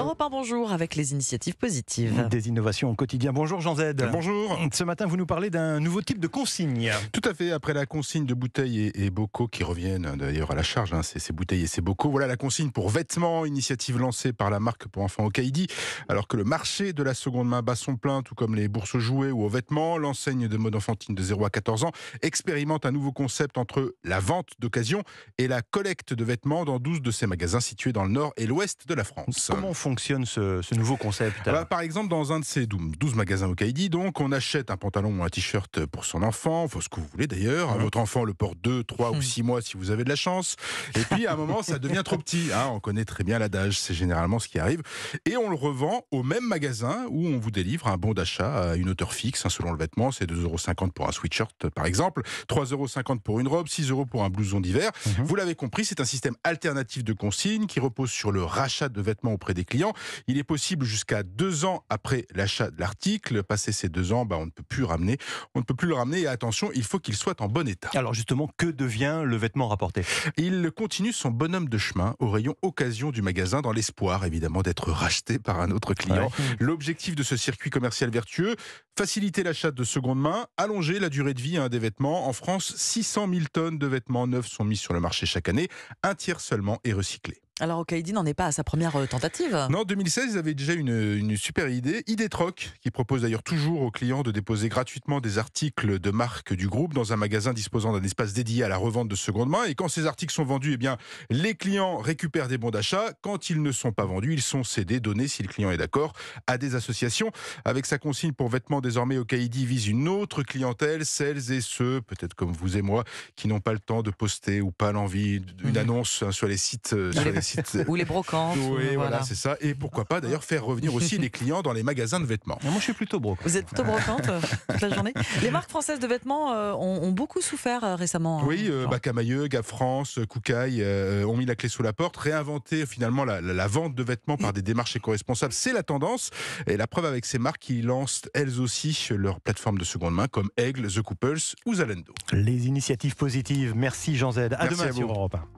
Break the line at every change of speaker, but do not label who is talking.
Europe 1, bonjour, avec les initiatives positives.
Des innovations au quotidien. Bonjour Jean Z.
Bonjour.
Ce matin, vous nous parlez d'un nouveau type de consigne.
Tout à fait, après la consigne de bouteilles et bocaux qui reviennent d'ailleurs à la charge, ces bouteilles et ces bocaux, voilà la consigne pour vêtements, initiative lancée par la marque pour enfants Okaïdi. Alors que le marché de la seconde main bat son plein, tout comme les bourses aux jouets ou aux vêtements, l'enseigne de mode enfantine de 0 à 14 ans expérimente un nouveau concept entre la vente d'occasion et la collecte de vêtements dans 12 de ses magasins situés dans le nord et l'ouest de la France.
Comment fonctionne ce nouveau concept?
Par exemple, dans un de ces 12 magasins Okaïdi, donc, on achète un pantalon ou un t-shirt pour son enfant, faut ce que vous voulez d'ailleurs. Votre enfant le porte 2, 3 ou 6 mois si vous avez de la chance. Et puis, à un moment, ça devient trop petit. On connaît très bien l'adage, c'est généralement ce qui arrive. Et on le revend au même magasin où on vous délivre un bon d'achat à une hauteur fixe, selon le vêtement. C'est 2,50 € pour un sweatshirt, par exemple, 3,50 € pour une robe, 6 € pour un blouson d'hiver. Vous l'avez compris, c'est un système alternatif de consigne qui repose sur le rachat de vêtements auprès des clients. Il est possible jusqu'à 2 ans après l'achat de l'article. Passé ces 2 ans, on ne peut plus ramener. On ne peut plus le ramener et attention, il faut qu'il soit en bon état.
Alors justement, que devient le vêtement rapporté?
Il continue son bonhomme de chemin au rayon occasion du magasin dans l'espoir évidemment d'être racheté par un autre client.
Ouais.
L'objectif de ce circuit commercial vertueux, faciliter l'achat de seconde main, allonger la durée de vie des vêtements. En France, 600 000 tonnes de vêtements neufs sont mises sur le marché chaque année. Un tiers seulement est recyclé.
Alors Okaïdi n'en est pas à sa première tentative.
Non, en 2016, ils avaient déjà une super idée. Idétroc, qui propose d'ailleurs toujours aux clients de déposer gratuitement des articles de marque du groupe dans un magasin disposant d'un espace dédié à la revente de seconde main. Et quand ces articles sont vendus, les clients récupèrent des bons d'achat. Quand ils ne sont pas vendus, ils sont cédés, donnés, si le client est d'accord, à des associations. Avec sa consigne pour vêtements, désormais, Okaïdi vise une autre clientèle, celles et ceux, peut-être comme vous et moi, qui n'ont pas le temps de poster ou pas l'envie d'une annonce sur les sites.
Ou les brocantes.
Oui, voilà, c'est ça. Et pourquoi pas d'ailleurs faire revenir aussi les clients dans les magasins de vêtements.
Moi, je suis plutôt brocante.
Vous êtes plutôt brocante toute la journée. Les marques françaises de vêtements ont beaucoup souffert récemment.
Oui, Camailleux, Gap France, Koukaï ont mis la clé sous la porte. Réinventer finalement la vente de vêtements par des démarches éco-responsables, c'est la tendance. Et la preuve avec ces marques qui lancent elles aussi leur plateforme de seconde main comme Aigle, The Couples ou Zalando.
Les initiatives positives. Merci Jean Z. À
Merci
demain
à vous.
sur Europe 1.